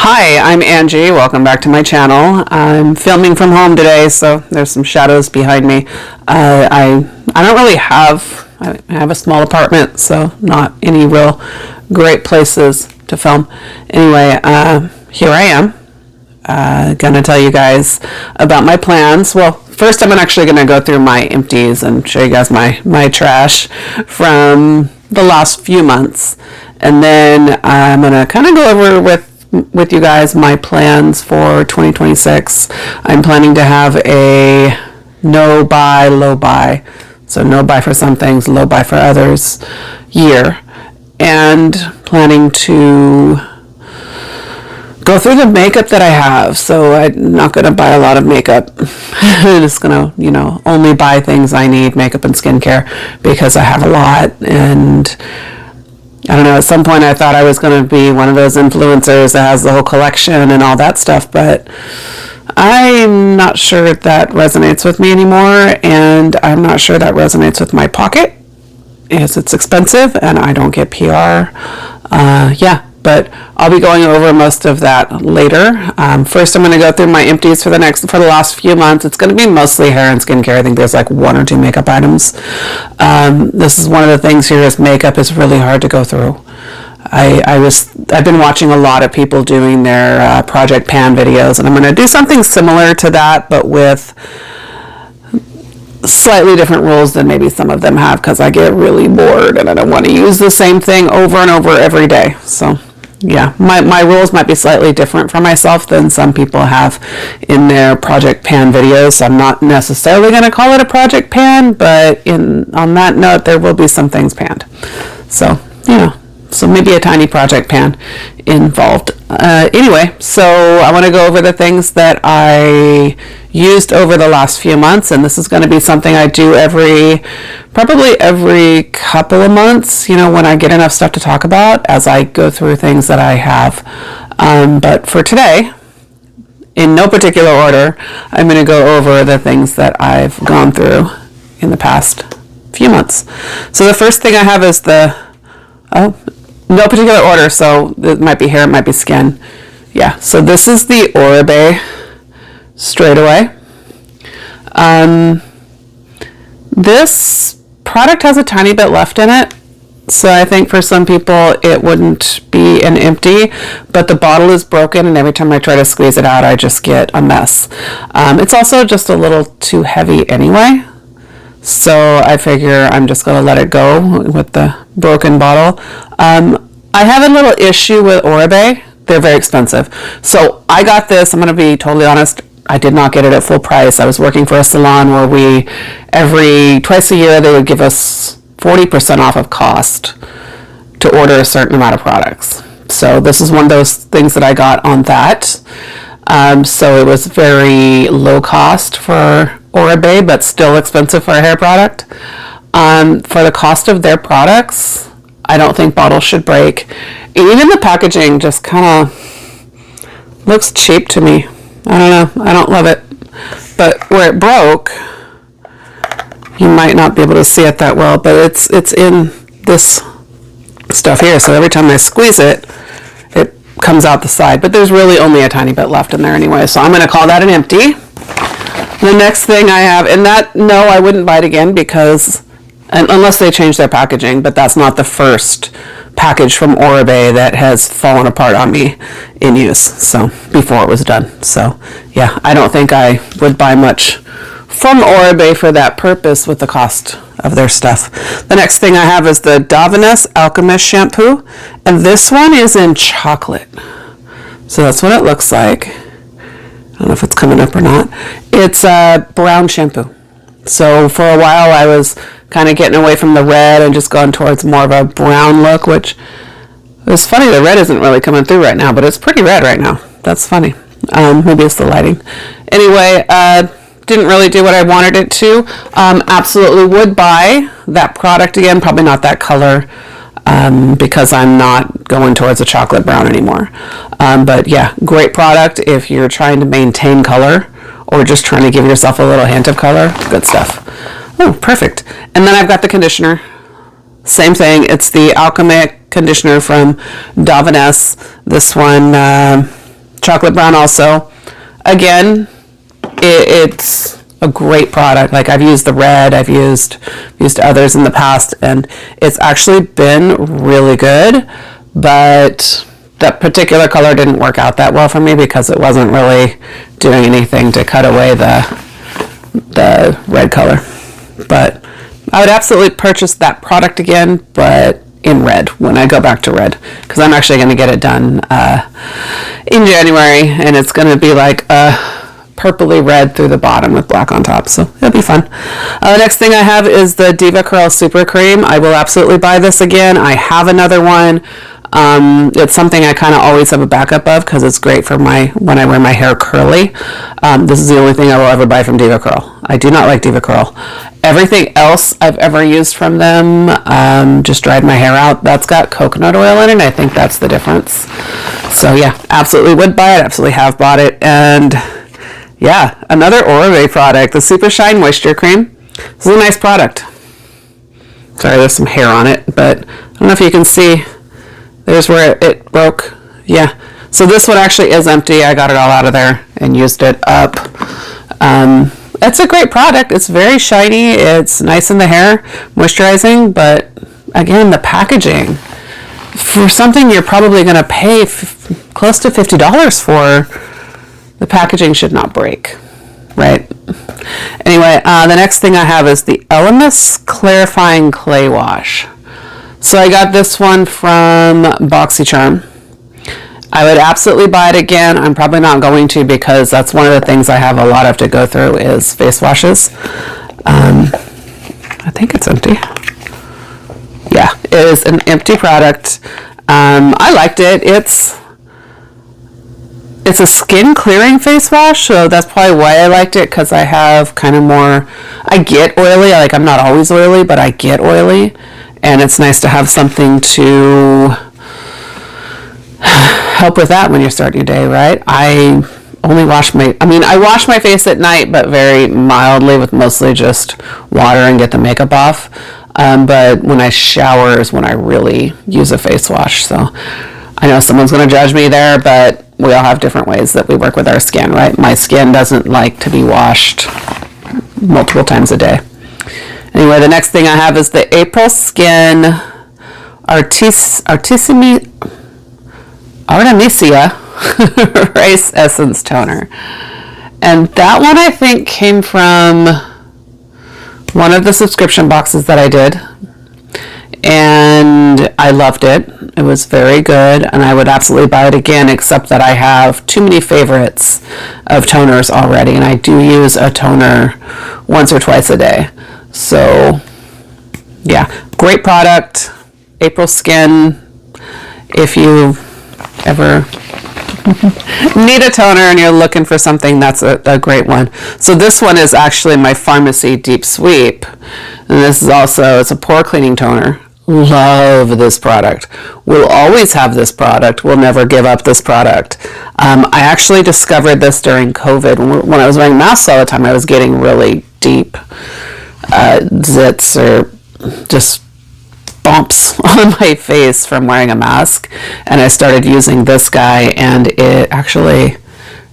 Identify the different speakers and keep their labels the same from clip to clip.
Speaker 1: Hi, I'm Angie. Welcome back to my channel. I'm filming from home today, so there's some shadows behind me. I don't really have, I have a small apartment, so not any real great places to film. Anyway, here I am. Gonna tell you guys about my plans. Well, first I'm actually gonna go through my empties and show you guys my trash from the last few months. And then I'm gonna kind of go over with you guys my plans for 2026. I'm planning to have a no buy, low buy. So no buy for some things, low buy for others year. And planning to go through the makeup that I have. So I'm not going to buy a lot of makeup. I'm just going to, only buy things I need, makeup and skincare, because I have a lot. And I don't know, at some point I thought I was going to be one of those influencers that has the whole collection and all that stuff, but I'm not sure that resonates with me anymore, and I'm not sure that resonates with my pocket, because it's expensive and I don't get PR. But I'll be going over most of that later. First, I'm going to go through my empties for the last few months. It's going to be mostly hair and skincare. I think there's like one or two makeup items. This is one of the things here is makeup is really hard to go through. I've been watching a lot of people doing their Project Pan videos, and I'm going to do something similar to that, but with slightly different rules than maybe some of them have, because I get really bored and I don't want to use the same thing over and over every day. So yeah, my rules might be slightly different for myself than some people have in their Project Pan videos. So I'm not necessarily going to call it a Project Pan, but on that note, there will be some things panned. So, so maybe a tiny Project Pan involved. Anyway, so I want to go over the things that I used over the last few months, and this is going to be something I do probably every couple of months, when I get enough stuff to talk about as I go through things that I have. But for today, in no particular order, I'm going to go over the things that I've gone through in the past few months. So the first thing I have is no particular order, so it might be hair, it might be skin. Yeah, so this is the Oribe Straightaway. This product has a tiny bit left in it, so I think for some people it wouldn't be an empty, but the bottle is broken, and every time I try to squeeze it out, I just get a mess. It's also just a little too heavy anyway, so I figure I'm just going to let it go with the broken bottle. I have a little issue with Oribe. They're very expensive. So I got this, I'm going to be totally honest, I did not get it at full price. I was working for a salon where twice a year, they would give us 40% off of cost to order a certain amount of products. So this is one of those things that I got on that. So it was very low cost for Oribe, but still expensive for a hair product. For the cost of their products, I don't think bottles should break. And even the packaging just kind of looks cheap to me. I don't know. I don't love it. But where it broke, you might not be able to see it that well, but it's in this stuff here. So every time I squeeze it, it comes out the side. But there's really only a tiny bit left in there anyway. So I'm going to call that an empty. The next thing I have, and I wouldn't buy it again because unless they change their packaging, but that's not the first package from Oribe that has fallen apart on me in use, so before it was done. So yeah, I don't think I would buy much from Oribe for that purpose with the cost of their stuff. The next thing I have is the Davines Alchemist shampoo, and this one is in chocolate. So that's what it looks like. I don't know if it's coming up or not. It's a brown shampoo. So for a while I was kind of getting away from the red and just going towards more of a brown look, which is funny. The red isn't really coming through right now, but it's pretty red right now. That's funny. Maybe it's the lighting. Anyway, didn't really do what I wanted it to. Absolutely would buy that product again. Probably not that color because I'm not going towards a chocolate brown anymore. But yeah, great product if you're trying to maintain color or just trying to give yourself a little hint of color. Good stuff. Oh, perfect. And then I've got the conditioner. Same thing. It's the Alchemic conditioner from Davines. This one chocolate brown also. Again, it's a great product. Like, I've used the red, I've used others in the past, and it's actually been really good, but that particular color didn't work out that well for me because it wasn't really doing anything to cut away the red color. But I would absolutely purchase that product again, but in red when I go back to red, because I'm actually going to get it done in January, and it's going to be like purpley red through the bottom with black on top, so it'll be fun. The next thing I have is the Diva Curl Super Cream. I will absolutely buy this again. I have another one. It's something I kind of always have a backup of because it's great for when I wear my hair curly. This is the only thing I will ever buy from Diva Curl. I do not like Diva Curl. Everything else I've ever used from them just dried my hair out. That's got coconut oil in it. I think that's the difference. So yeah, absolutely would buy it. Absolutely have bought it. And yeah, another Oribe product, the Super Shine Moisture Cream. This is a nice product. Sorry, there's some hair on it, but I don't know if you can see. There's where it broke. Yeah. So this one actually is empty. I got it all out of there and used it up. It's a great product. It's very shiny. It's nice in the hair, moisturizing, but again, the packaging for something you're probably going to pay close to $50 for, the packaging should not break, right? Anyway, the next thing I have is the Elemis Clarifying Clay Wash. So I got this one from BoxyCharm. I would absolutely buy it again. I'm probably not going to because that's one of the things I have a lot of to go through is face washes. I think it's empty. Yeah, it is an empty product. I liked it. It's a skin clearing face wash, so that's probably why I liked it, because I have kind of more, I get oily. Like, I'm not always oily, but I get oily. And it's nice to have something to help with that when you're starting your day, right? I wash my face at night, but very mildly with mostly just water and get the makeup off. But when I shower is when I really use a face wash. So I know someone's going to judge me there, but we all have different ways that we work with our skin, right? My skin doesn't like to be washed multiple times a day. Anyway, the next thing I have is the April Skin Artemisia Rice Essence Toner. And that one I think came from one of the subscription boxes that I did. And I loved it. It was very good, and I would absolutely buy it again, except that I have too many favorites of toners already, and I do use a toner once or twice a day. So yeah, great product. April Skin, if you ever need a toner and you're looking for something, that's a great one. So this one is actually my Pharmacy Deep Sweep, and this is also, it's a pore cleaning toner. Love this product. We'll always have this product. We'll never give up this product. I actually discovered this during COVID. When I was wearing masks all the time, I was getting really deep zits or just bumps on my face from wearing a mask, and I started using this guy, and it actually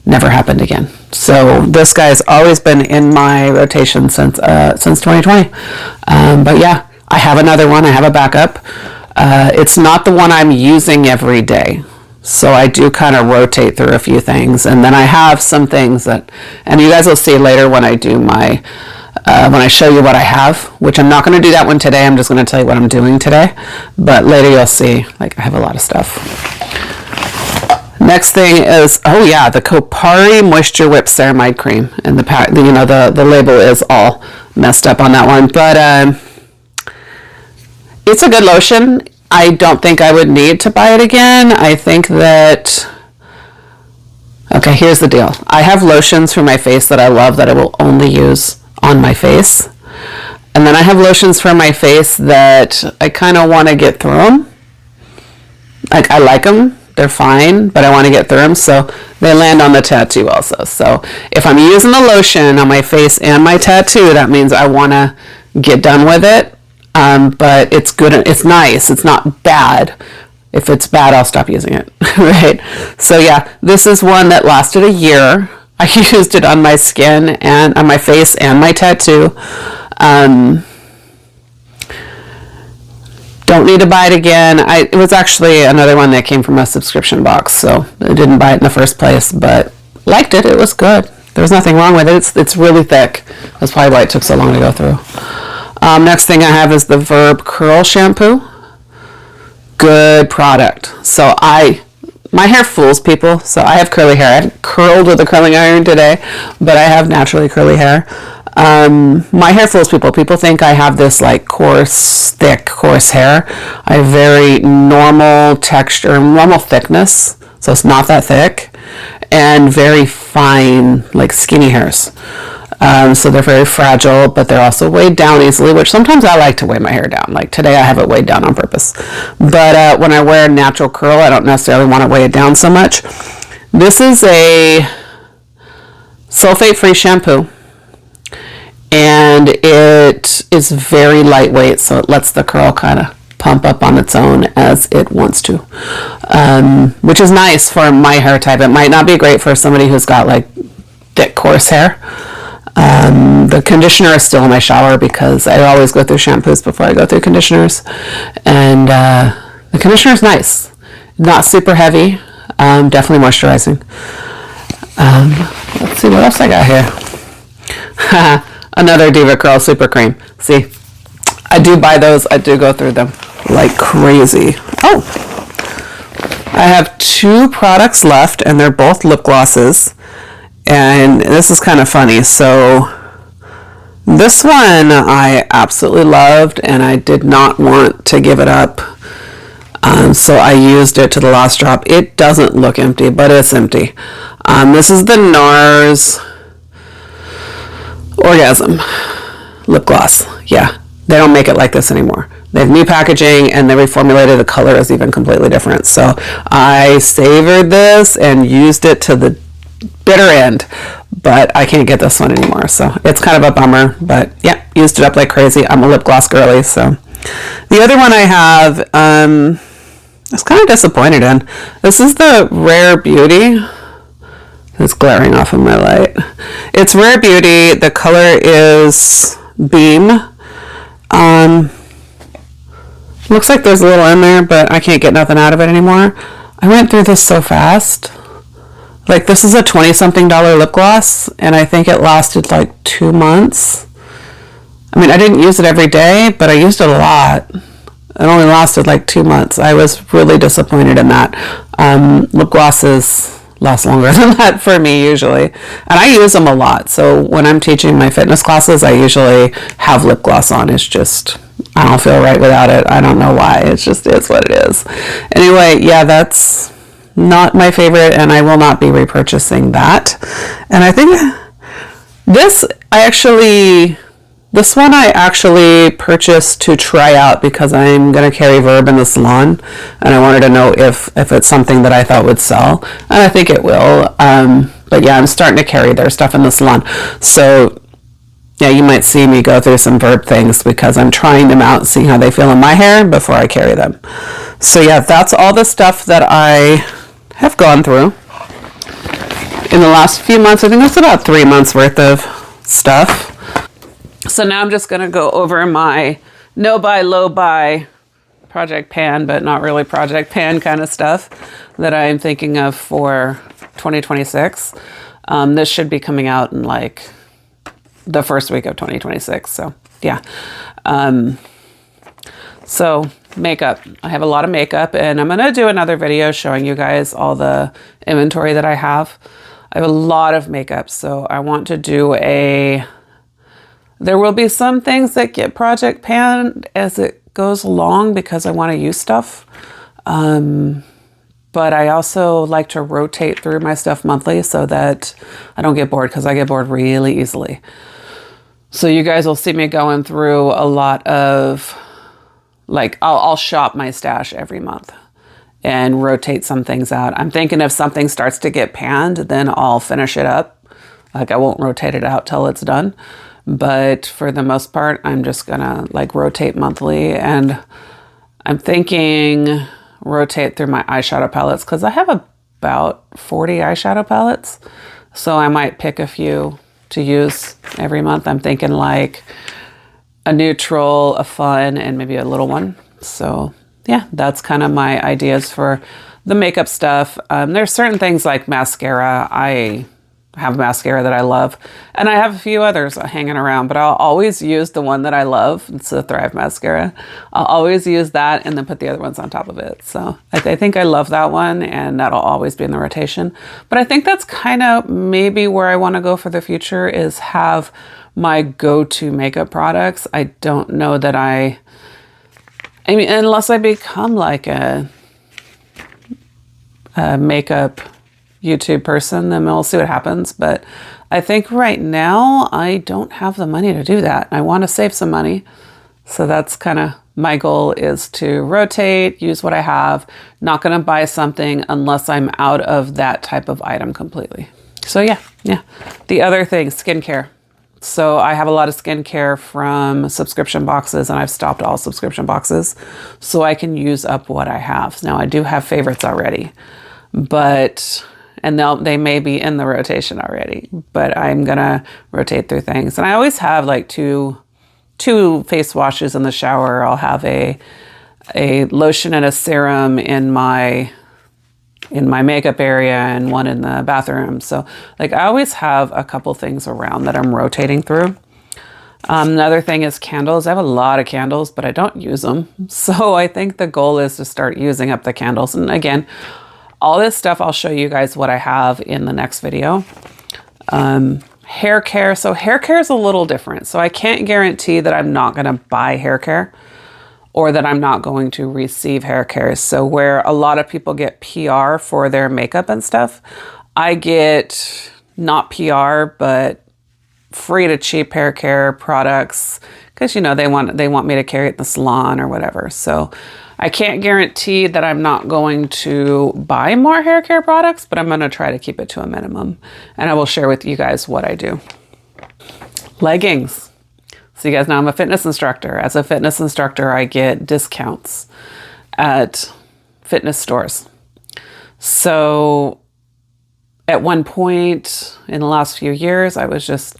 Speaker 1: never happened again. So this guy has always been in my rotation since 2020. But yeah, I have another one. I have a backup. It's not the one I'm using every day, so I do kind of rotate through a few things, and then I have some things that, and you guys will see later when I do my when I show you what I have, which I'm not going to do that one today. I'm just going to tell you what I'm doing today, but later you'll see, like, I have a lot of stuff. Next thing is, oh yeah, the Kopari Moisture Whip Ceramide Cream, and the label is all messed up on that one, but it's a good lotion. I don't think I would need to buy it again. I think that, okay, here's the deal. I have lotions for my face that I love that I will only use on my face. And then I have lotions for my face that I kind of want to get through them. Like, I like them. They're fine, but I want to get through them, so they land on the tattoo also. So if I'm using the lotion on my face and my tattoo, that means I want to get done with it. But it's good. It's nice. It's not bad. If it's bad, I'll stop using it, right? So yeah, this is one that lasted a year. I used it on my skin and on my face and my tattoo. Don't need to buy it again. It was actually another one that came from a subscription box, so I didn't buy it in the first place, but liked it. It was good. There was nothing wrong with it. It's really thick. That's probably why it took so long to go through. Next thing I have is the Verb Curl Shampoo. Good product. So my hair fools people. So I have curly hair. I haven't curled with a curling iron today, but I have naturally curly hair. My hair fools people. People think I have this like coarse, thick, coarse hair. I have very normal texture, normal thickness. So it's not that thick, and very fine, like skinny hairs. So they're very fragile, but they're also weighed down easily, which sometimes I like to weigh my hair down. Like today I have it weighed down on purpose. But when I wear a natural curl, I don't necessarily want to weigh it down so much. This is a sulfate-free shampoo, and it is very lightweight, so it lets the curl kind of pump up on its own as it wants to, which is nice for my hair type. It might not be great for somebody who's got like thick, coarse hair. The conditioner is still in my shower because I always go through shampoos before I go through conditioners, and the conditioner is nice, not super heavy, definitely moisturizing. Let's see what else I got here. Another Diva Curl Super Cream. See, I do buy those. I do go through them like crazy. Oh, I have 2 products left, and they're both lip glosses. And this is kind of funny. So this one I absolutely loved, and I did not want to give it up. So I used it to the last drop. It doesn't look empty, but it's empty. This is the NARS Orgasm lip gloss. Yeah, they don't make it like this anymore. They have new packaging, and they reformulated. The color is even completely different. So I savored this and used it to the bitter end, but I can't get this one anymore. So it's kind of a bummer, but yeah, used it up like crazy. I'm a lip gloss girly. So the other one I have, I was kind of disappointed in. This is the Rare Beauty. It's glaring off of my light. It's Rare Beauty. The color is Beam. Looks like there's a little in there, but I can't get nothing out of it anymore. I went through this so fast. Like, this is a $20-something lip gloss, and I think it lasted like 2 months. I mean, I didn't use it every day, but I used it a lot. It only lasted like 2 months. I was really disappointed in that. Lip glosses last longer than that for me usually, and I use them a lot. So when I'm teaching my fitness classes, I usually have lip gloss on. It's just, I don't feel right without it. I don't know why. It just is what it is. Anyway, yeah, that's not my favorite, and I will not be repurchasing that. And I think this one I actually purchased to try out because I'm going to carry Verb in the salon, and I wanted to know if it's something that I thought would sell, and I think it will. But yeah, I'm starting to carry their stuff in the salon. So yeah, you might see me go through some Verb things because I'm trying them out, seeing how they feel in my hair before I carry them. So yeah, that's all the stuff that I have gone through in the last few months. I think it's about 3 months worth of stuff. So now I'm just going to go over my no buy, low buy Project Pan, but not really Project Pan kind of stuff that I'm thinking of for 2026. This should be coming out in like the first week of 2026. So yeah. So makeup. I have a lot of makeup, and I'm going to do another video showing you guys all the inventory that I have. I have a lot of makeup, so I want to do there will be some things that get Project Pan as it goes along because I want to use stuff. But I also like to rotate through my stuff monthly so that I don't get bored, because I get bored really easily. So you guys will see me going through a lot of, like, I'll shop my stash every month and rotate some things out. I'm thinking if something starts to get panned, then I'll finish it up. Like, I won't rotate it out till it's done. But for the most part, I'm just gonna like rotate monthly. And I'm thinking rotate through my eyeshadow palettes because I have about 40 eyeshadow palettes. So I might pick a few to use every month. I'm thinking like a neutral, a fun, and maybe a little one. So yeah, that's kind of my ideas for the makeup stuff. There's certain things like mascara. I have mascara that I love, and I have a few others hanging around, but I'll always use the one that I love. It's the Thrive mascara. I'll always use that and then put the other ones on top of it. So I think I love that one, and that'll always be in the rotation. But I think that's kind of maybe where I want to go for the future, is have my go-to makeup products. I don't know that I mean, unless I become like a makeup YouTube person, then we'll see what happens. But I think right now I don't have the money to do that. I want to save some money. So that's kind of my goal, is to rotate, use what I have, not going to buy something unless I'm out of that type of item completely. So yeah. The other thing, skincare. So I have a lot of skincare from subscription boxes, and I've stopped all subscription boxes so I can use up what I have. Now I do have favorites already, and they may be in the rotation already, but I'm gonna rotate through things. And I always have like two face washes in the shower. I'll have a lotion and a serum in my makeup area and one in the bathroom. So like I always have a couple things around that I'm rotating through. Another thing is candles. I have a lot of candles, but I don't use them. So I think the goal is to start using up the candles. And again, all this stuff, I'll show you guys what I have in the next video. Hair care. So hair care is a little different. So I can't guarantee that I'm not going to buy hair care, or that I'm not going to receive hair care. So where a lot of people get PR for their makeup and stuff, I get not PR, but free to cheap hair care products, because, you know, they want me to carry it in the salon or whatever. So I can't guarantee that I'm not going to buy more hair care products, but I'm going to try to keep it to a minimum. And I will share with you guys what I do. Leggings. So you guys know I'm a fitness instructor. As a fitness instructor, I get discounts at fitness stores. So at one point in the last few years, I was just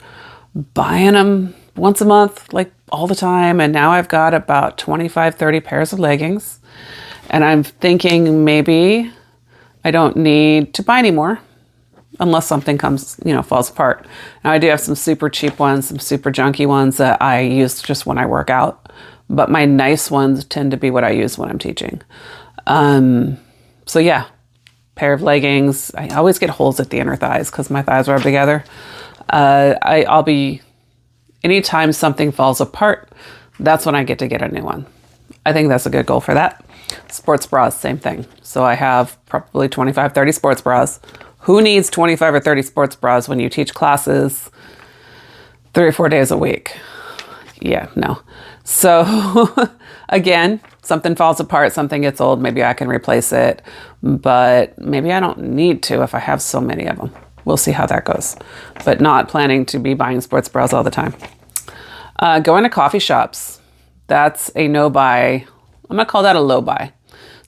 Speaker 1: buying them once a month, like all the time. And now I've got about 25, 30 pairs of leggings. And I'm thinking maybe I don't need to buy any more unless something comes, falls apart. Now I do have some super cheap ones, some super junky ones that I use just when I work out. But my nice ones tend to be what I use when I'm teaching. So yeah, pair of leggings. I always get holes at the inner thighs because my thighs rub together. Anytime something falls apart, that's when I get to get a new one. I think that's a good goal for that. Sports bras, same thing. So I have probably 25, 30 sports bras. Who needs 25 or 30 sports bras when you teach classes 3 or 4 days a week? Yeah, no. So again, something falls apart, something gets old, maybe I can replace it, but maybe I don't need to if I have so many of them. We'll see how that goes, but not planning to be buying sports bras all the time. Going to coffee shops. That's a no buy. I'm gonna call that a low buy.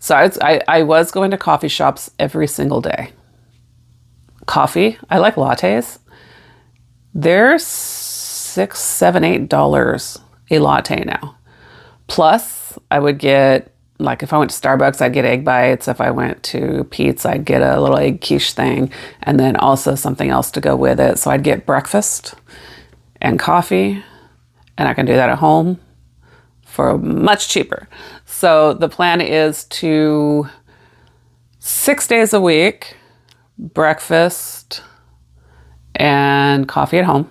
Speaker 1: So I was going to coffee shops every single day. Coffee, I like lattes. They're $6, $7, $8 a latte now. Plus, I would get, like if I went to Starbucks, I'd get egg bites. If I went to Pete's, I'd get a little egg quiche thing, and then also something else to go with it. So I'd get breakfast and coffee, and I can do that at home for much cheaper. So the plan is to 6 days a week, breakfast and coffee at home.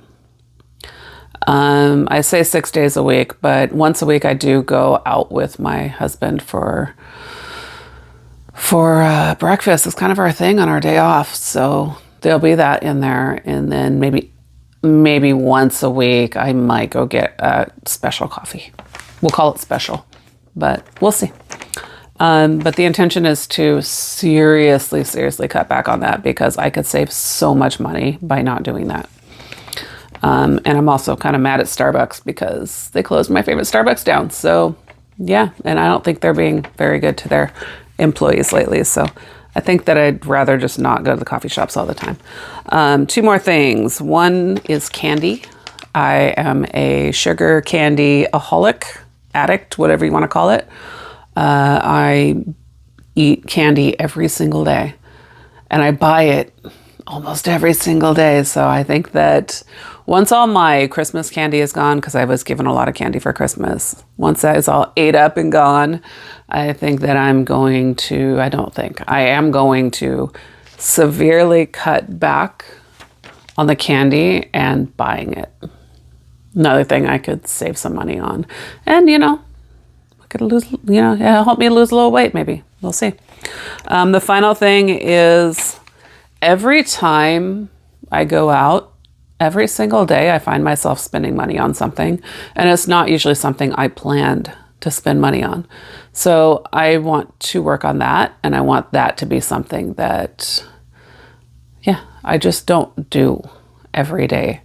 Speaker 1: I say 6 days a week, but once a week I do go out with my husband for breakfast. It's kind of our thing on our day off. So there'll be that in there. And then maybe once a week I might go get a special coffee. We'll call it special, but we'll see. But the intention is to seriously cut back on that, because I could save so much money by not doing that. And I'm also kind of mad at Starbucks because they closed my favorite Starbucks down. So yeah, and I don't think they're being very good to their employees lately. So I think that I'd rather just not go to the coffee shops all the time. Two more things. One is candy. I am a sugar candy-aholic, addict, whatever you want to call it. I eat candy every single day, and I buy it almost every single day. So I think that once all my Christmas candy is gone, because I was given a lot of candy for Christmas, once that is all ate up and gone, I think that I am going to severely cut back on the candy and buying it. Another thing I could save some money on. And, I could lose, help me lose a little weight maybe. We'll see. The final thing is every time I go out, every single day, I find myself spending money on something, and it's not usually something I planned to spend money on. So I want to work on that, and I want that to be something that, I just don't do every day.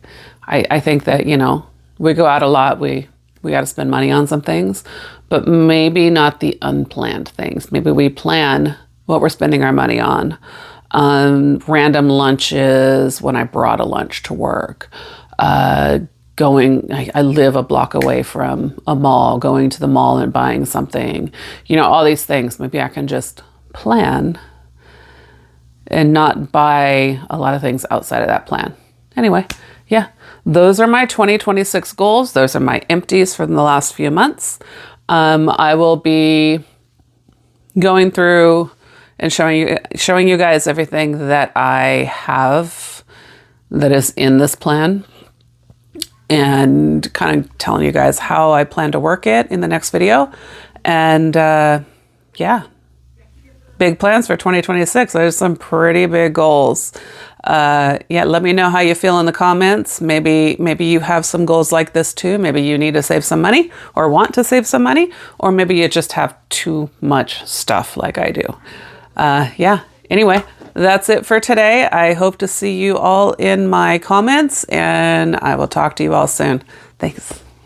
Speaker 1: I think that, we go out a lot, we got to spend money on some things, but maybe not the unplanned things. Maybe we plan what we're spending our money on. Random lunches when I brought a lunch to work, I live a block away from a mall, going to the mall and buying something, all these things. Maybe I can just plan and not buy a lot of things outside of that plan. Anyway, those are my 2026 goals. Those are my empties from the last few months. I will be going through and showing you guys everything that I have that is in this plan, and kind of telling you guys how I plan to work it in the next video. And big plans for 2026. There's some pretty big goals. Let me know how you feel in the comments. Maybe you have some goals like this too. Maybe you need to save some money or want to save some money, or maybe you just have too much stuff like I do. Anyway, that's it for today. I hope to see you all in my comments, and I will talk to you all soon. Thanks.